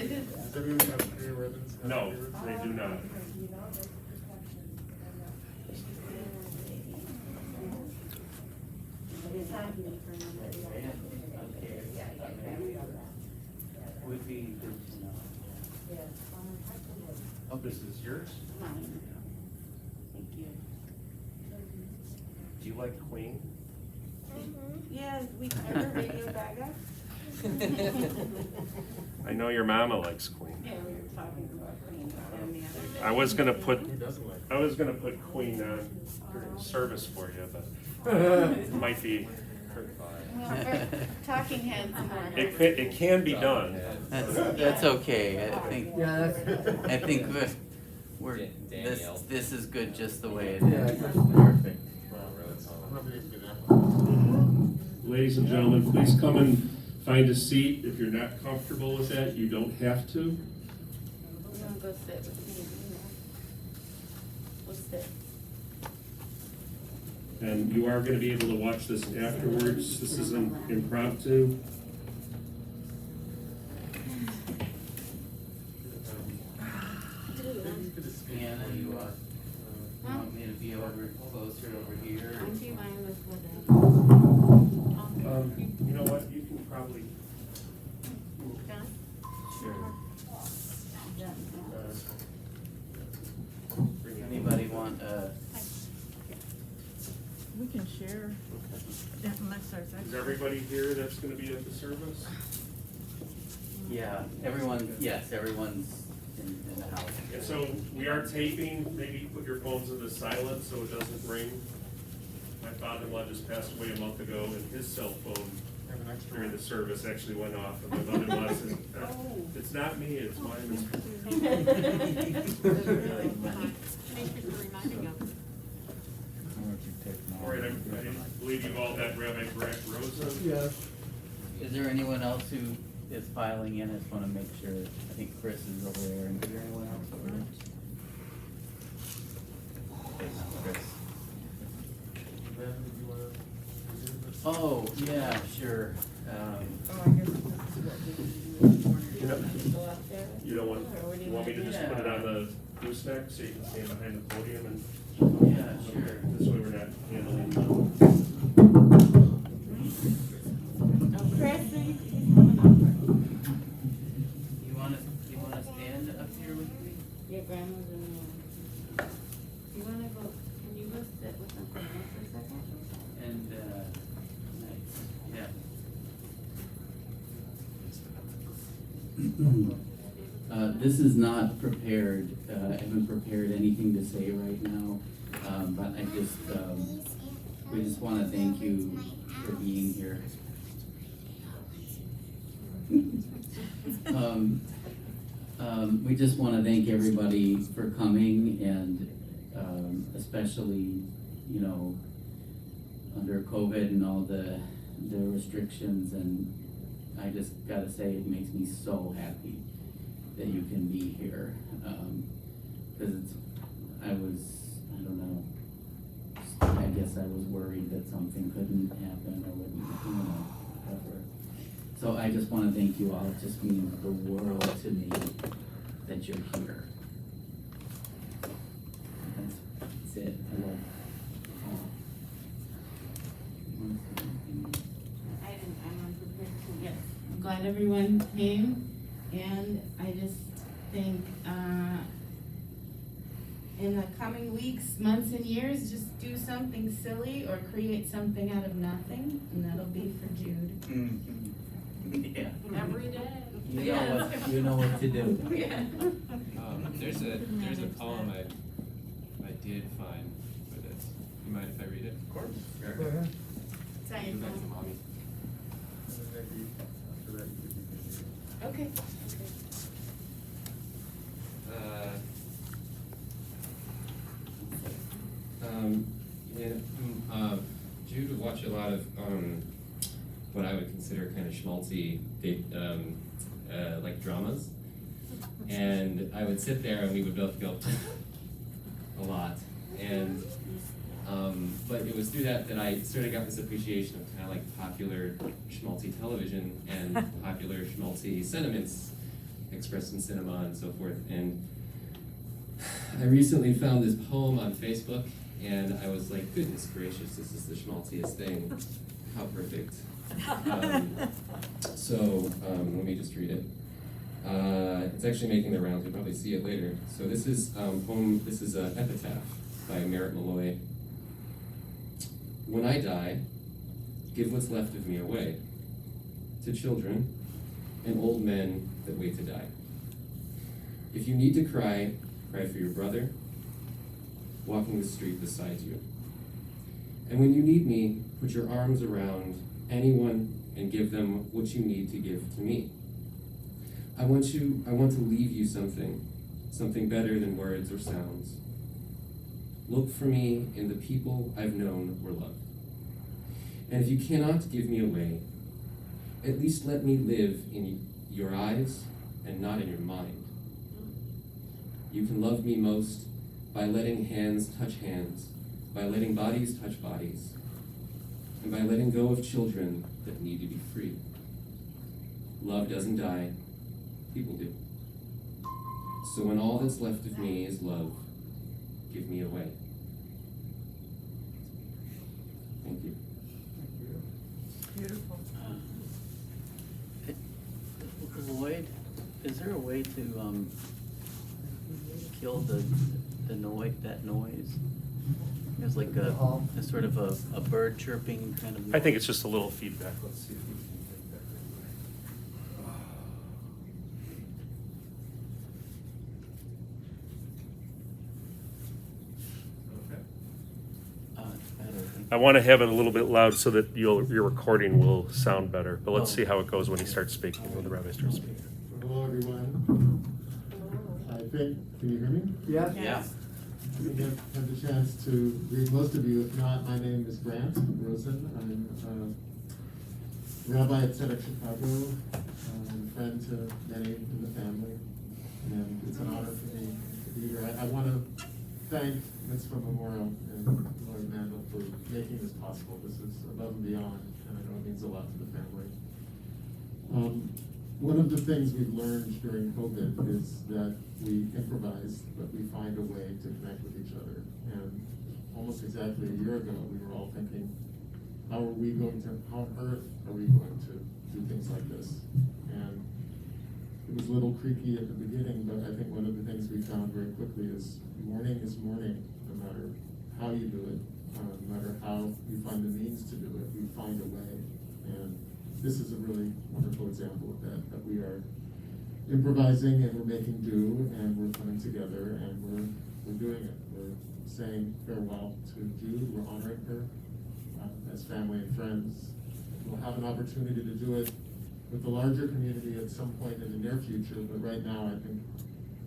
everyone have clear ribbons? No, they do not. Would be good to know. Oh, this is yours? Mine. Thank you. Do you like Queen? Yeah, we remember Radio Gaga? I know your mama likes Queen. Yeah, we were talking about Queen the other day. I was gonna put Who doesn't like? Queen on service for you, but it might be. Well, we're talking heads more. It can be done. That's okay, Yeah, I think we're, Danielle. this is good just the way it Yeah, is. that's perfect. I'm not being good at it. Ladies and gentlemen, please come and find a seat. If you're not comfortable with that, you don't have to. You wanna go sit with me? We'll sit. And you are gonna be able to watch this afterwards. This is an impromptu. Anna, you want me to be over closer over here? I'm fine with whatever. You know what, you can probably, John? Sure. bring it. Anybody want, We can share, unless there's Is extra. everybody here that's gonna be at the service? yeah, yes, everyone's in the house. And so we are taping, maybe put your phones into silent so it doesn't ring. My father-in-law just passed away a month ago and his cell phone Have an extra during one. the service actually went off and my mother-in-law says, it's not me, it's mine. Really funny. Thank you for reminding us. All right, I believe you've all met Rabbi Grant Rosa. Yes. Is there anyone else who is filing in? I just wanna make sure, I think Chris is over there, and is there anyone else over there? Okay, Chris. Ben, did you wanna do this? Oh, yeah, sure. Oh, I guess this is what we do. You know, Go up there? you don't want, Or what do you want me to just Yeah. put it on the gooseneck so you can stand behind the podium and, Yeah, sure. this way we're not handling. Oh, Chris, he's coming over. You wanna stand up here with me? Your grandma's in there. You wanna go, can you go sit with Uncle Bill for a second? And, nice, yeah. This is not prepared, I haven't prepared anything to say right now, but we just wanna thank you for being here. We just wanna thank everybody for coming and, especially, you know, under COVID and all the restrictions, and I just gotta say, it makes me so happy that you can be here, cause I don't know, I guess I was worried that something couldn't happen or wouldn't, whatever. So I just wanna thank you all, it just means the world to me that you're here. That's it, I love. I'm unprepared too. Yes, I'm glad everyone came, and I just think, in the coming weeks, months, and years, just do something silly or create something out of nothing, and that'll be for Jude. Yeah. Every day. You know what to do. Yeah. There's a poem I did find for this. You mind if I read it? Of course. Go ahead. Sorry, Give that to Mom. mommy. And then maybe after that, you could be busy. Okay. Jude would watch a lot of what I would consider kind of schmaltzy, like dramas, and I would sit there and we would both go a lot, and but it was through that I sort of got this appreciation of kind of like popular schmaltzy television and popular schmaltzy sentiments expressed expressed in cinema and so forth. And I recently found this poem on Facebook, and I was like, goodness gracious, this is the schmaltziest thing. How perfect. Let me just read it. It's actually making the rounds. You'll probably see it later. So this is poem. This is an epitaph by Merritt Malloy. When I die, give what's left of me away to children and old men that wait to die. If you need to cry, cry for your brother, walking the street beside you. And when you need me, put your arms around anyone and give them what you need to give to me. I want to leave you something better than words or sounds. Look for me in the people I've known or loved. And if you cannot give me away, at least let me live in your eyes and not in your mind. You can love me most by letting hands touch hands, by letting bodies touch bodies, and by letting go of children that need to be free. Love doesn't die, people do. So when all that's left of me is love, give me away. Thank you. Beautiful. Lloyd, is there a way to kill the noise, that noise? There's like a sort of a bird chirping kind of noise. I think it's just a little feedback. Let's see if we can get that. Okay. It's better, I think. I want to have it a little bit loud so that your recording will sound better. But let's Oh. see how it goes when he starts speaking, when the rabbi starts speaking. Hello, everyone. I think, can you hear me? Yeah. Yeah. I have the chance to greet most of you. If not, my name is Grant Rosen. I'm a rabbi at Tzedek Chicago, and a friend to many in the family, and it's an honor for me to be here. I want to thank Mitzvah Memorial and Lloyd Mandel for making this possible. This is above and beyond, and I know it means a lot to the family. One of the things we've learned during COVID is that we improvise, but we find a way to connect with each other. And almost exactly a year ago, we were all thinking, how on earth are we going to do things like this? And it was a little creaky at the beginning, but I think one of the things we found very quickly is morning, no matter how you do it, no matter how you find the means to do it, we find a way. And this is a really wonderful example of that we are improvising and we're making do and we're coming together and we're doing it. We're saying farewell to Judith, we're honoring her as family and friends. We'll have an opportunity to do it with the larger community at some point in the near future, but right now I think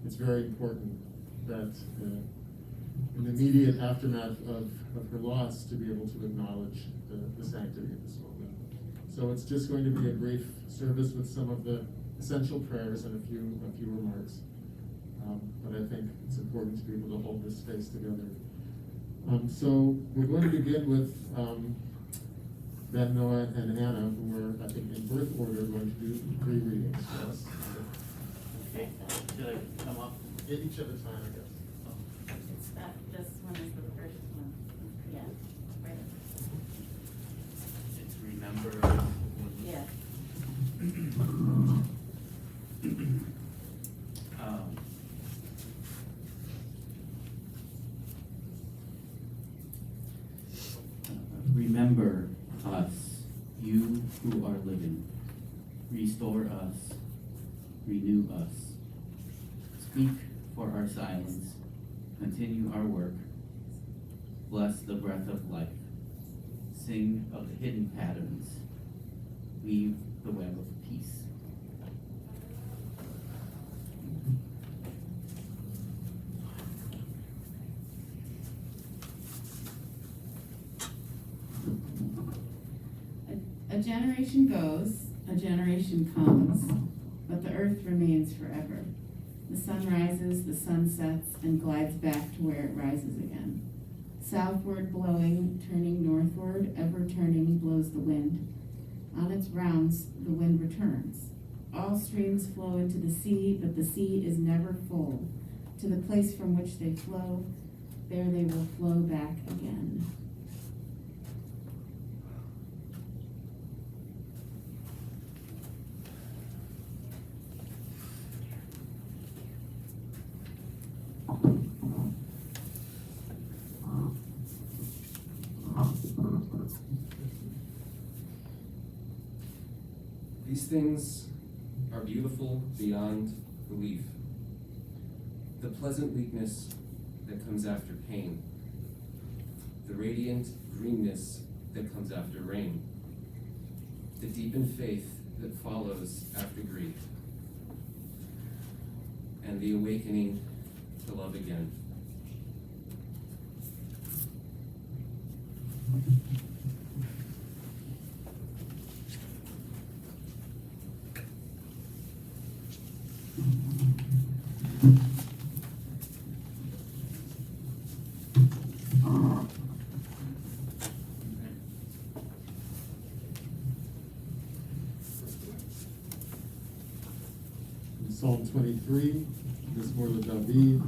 it's very important that in the immediate aftermath of her loss to be able to acknowledge the sanctity of this moment. So it's just going to be a brief service with some of the essential prayers and a few remarks. But I think it's important to be able to hold this space together. So we're going to begin with Ben, Noah, and Anna, who are, I think, in birth order, going to do 3 readings for us. Okay, should I come up? Each at a time, I guess. It's that, this one is the first one. Yeah. Right. It's remember. Yeah. Remember us, you who are living. Restore us, renew us. Speak for our silence, continue our work. Bless the breath of life. Sing of the hidden patterns. Weave the web of peace. A generation goes, a generation comes, but the earth remains forever. The sun rises, the sun sets, and glides back to where it rises again. Southward blowing, turning northward, ever turning blows the wind. On its rounds, the wind returns. All streams flow into the sea, but the sea is never full. To the place from which they flow, there they will flow back again. These things are beautiful beyond belief. The pleasant weakness that comes after pain. The radiant greenness that comes after rain. The deepened faith that follows after grief. And the awakening to love again. Psalm 23, Mizmor LeDavid.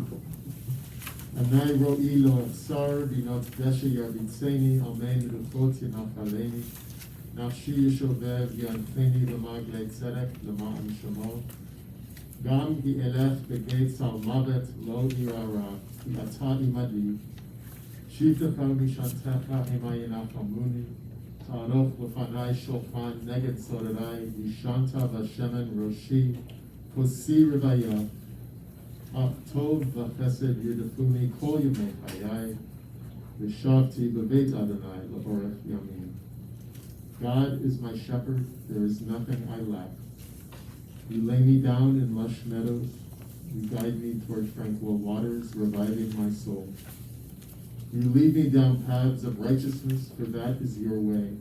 Anai ro'i lo achsar, binot deshe yarbitzeni, amen meluchot yenachaleni. Nafshi yishovev yancheni l'maglei tzedek, l'ma'an shamo. Gam hi elech begeit salmavet, lo irara, ki ata imadi. Shivtecha mishantecha hema yenachamuni. Ta'aroch l'fanai shofan neged sorerai, yishanta v'shemen roshi. Kosi Rivaya, Tov v'chesed yidafuni kol yemei chayai, v'shavti b'beit Adonai l'orech yamin. God is my shepherd, there is nothing I lack. You lay me down in lush meadows, you guide me toward tranquil waters, reviving my soul. You lead me down paths of righteousness, for that is your way.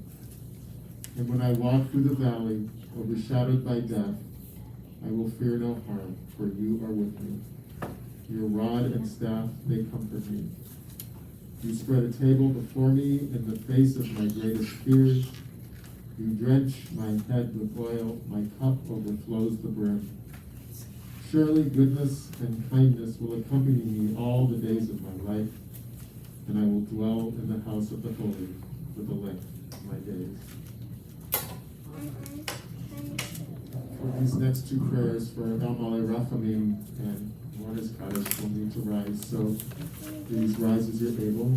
And when I walk through the valley, overshadowed by death, I will fear no harm, for you are with me. Your rod and staff, they comfort me. You spread a table before me in the face of my greatest fears. You drench my head with oil, my cup overflows the brim. Surely goodness and kindness will accompany me all the days of my life, and I will dwell in the house of the holy for the length of my days. For these next two prayers for El Malay Rachamim and Mourner's Kaddish will need to rise, so please rise as you're able.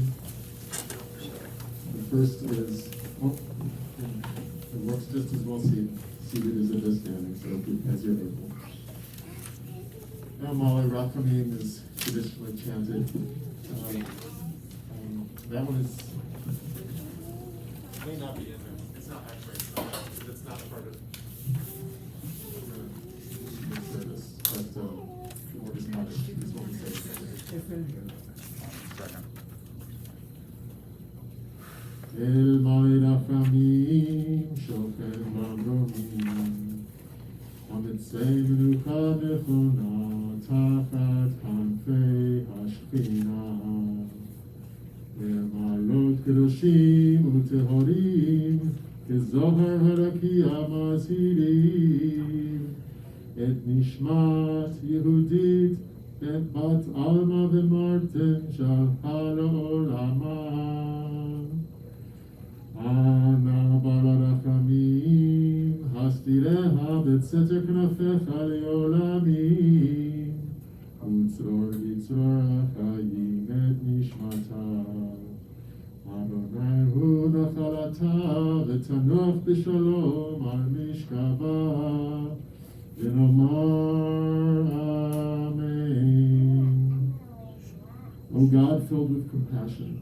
The first is, it works just as well seated as it is standing, so as you're able. El Malay Rachamim is traditionally chanted. That one is, may not be in there. It's not actually, it's not part of service, but Lord is not, is what we say. El Malay Rachamim, Shochen Mamromim, Amitzei Menucha Nechona, Tachat Kanfei Hashchina. Malot kedoshim utehorim, kezohar harakia masirim, et nishmat Yehudit, et bat alma v'marten shalcha la'olama. Ana bararachamim, hastireha b'tzeter knafecha le'olamim, utzror yitzror achayim et nishmata. Adonai hu nachalata v'tanoch b'shalom al mishkava, v'nomar amen. O God, filled with compassion,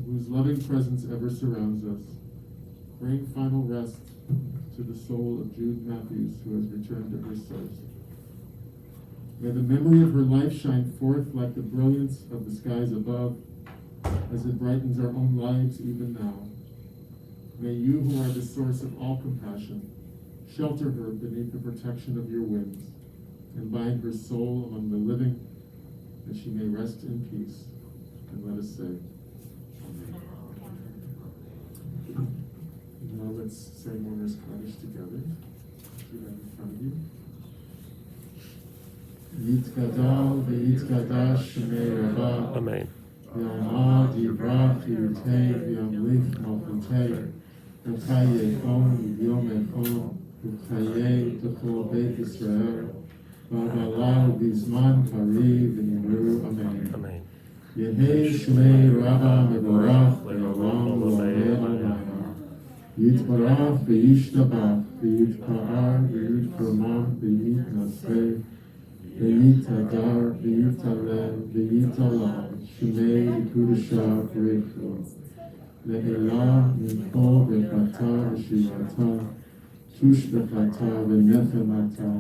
whose loving presence ever surrounds us, bring final rest to the soul of Judith Mathews, who has returned to her source. May the memory of her life shine forth like the brilliance of the skies above, as it brightens our own lives even now. May you, who are the source of all compassion, shelter her beneath the protection of your wings, and bind her soul among the living, that she may rest in peace. And let us say, Amen. Now let's say Mourner's Kaddish together. you have in front of you. Yitgadal v'yitgadash shemei Rabah. Amen. V'yamad yivrach yirtei v'yamlich malchutei. V'chaye on v'yom echon. V'chaye t'chol beit Yisrael. V'avalal b'zman kariv v'nimru. Amen. Amen. Yehei shmei Rabba mevorach v'yolam v'oleh alayna. Yitbarach v'yishtabach v'yitpa'ar v'yitkarmam v'yitnaseh v'yitadar v'yitalel v'yitalal shmei v'kudashah v'rechu le'elah mincho v'chata v'shivata tush v'chata v'nefemata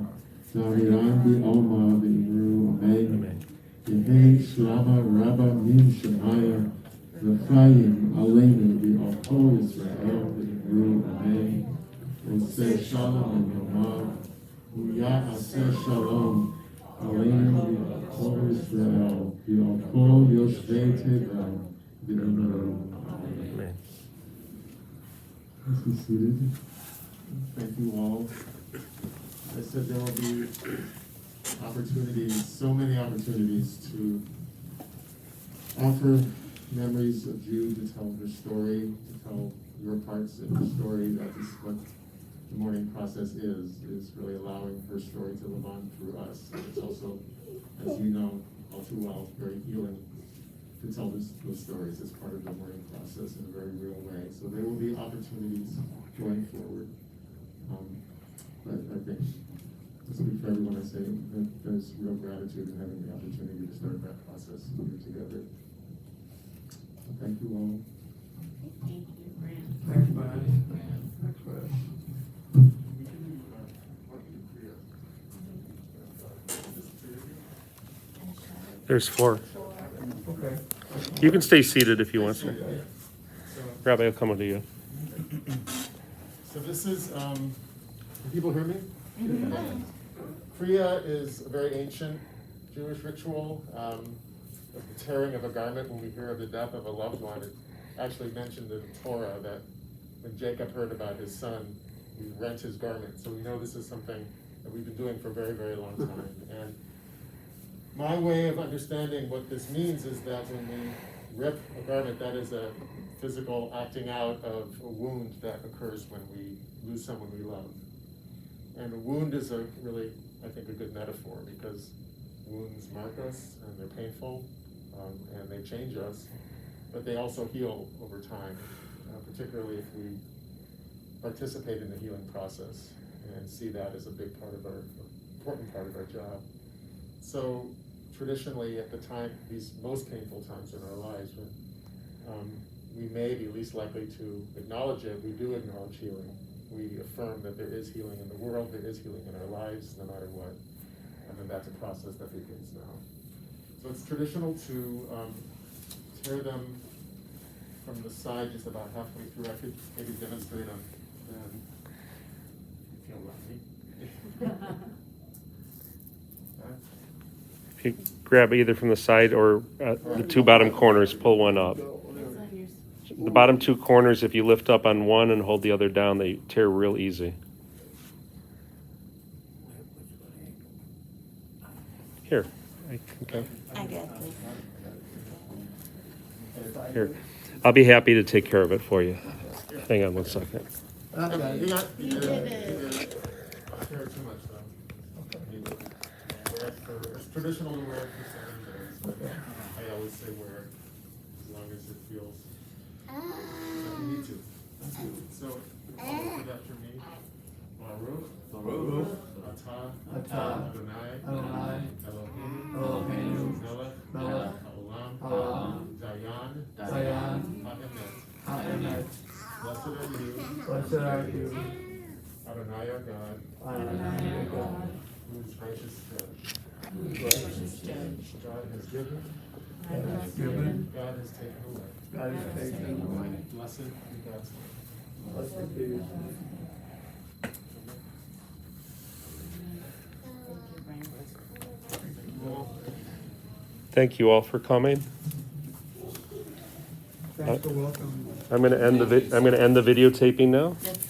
zamiran v'oma v'imru. Amen. Yehei shlama Rabba min shemaya v'chayim aleinu v'alkol Yisrael v'imru. Amen. Oseh shalom v'yomah v'ya'aseh shalom aleinu v'alkol Yisrael v'alkol yoshvei tevel v'imru. Amen. Let's be seated. Thank you all. I said there will be opportunities, so many opportunities to offer memories of Jude, to tell her story, to tell your parts in her story. That is what the mourning process is really allowing her story to live on through us. And it's also, as you know all too well, very healing to tell those stories as part of the mourning process in a very real way. So there will be opportunities going forward. But I think, to speak for everyone, I say that there's real gratitude in having the opportunity to start that process here together. So thank you all. Thank you, Brand. Thanks, Brad. Thanks, Brad. There's 4. Okay. You can stay seated if you want to. Rabbi will come to you. So this is, can people hear me? Kriya is a very ancient Jewish ritual of the tearing of a garment when we hear of the death of a loved one. It actually mentioned in the Torah that when Jacob heard about his son, he rent his garment. So we know this is something that we've been doing for a very, very long time. And my way of understanding what this means is that when we rip a garment, that is a physical acting out of a wound that occurs when we lose someone we love. And a wound is a really, I think, a good metaphor, because wounds mark us and they're painful and they change us, but they also heal over time, particularly if we participate in the healing process and see that as a big part of our, important part of our job. So traditionally at the time, these most painful times in our lives, when we may be least likely to acknowledge it, we do acknowledge healing. We affirm that there is healing in the world, there is healing in our lives, no matter what. And then that's a process that begins now. So it's traditional to tear them from the side just about halfway through. I could maybe demonstrate on them. If you feel lucky. If you grab either from the side or the 2 bottom corners, pull one up. The bottom 2 corners, if you lift up on one and hold the other down, they tear real easy. Here. Okay. I got this. Here. I'll be happy to take care of it for you. Hang on one second. You did it. I'll tear too much though. It's traditional to wear it for 7 days, but I always say wear it as long as it feels like you need to. So, repeat after me. Baruch, Atah, Adonai, Eloheinu, Melech Haolam, Dayan, Ha'emet. Blessed are you, Adonai our God, who is righteous judge. God has given, God has taken away. Blessed be God's name. Blessed be his name. Thank you all for coming. Thanks for welcoming. I'm going to end the videotaping now. That's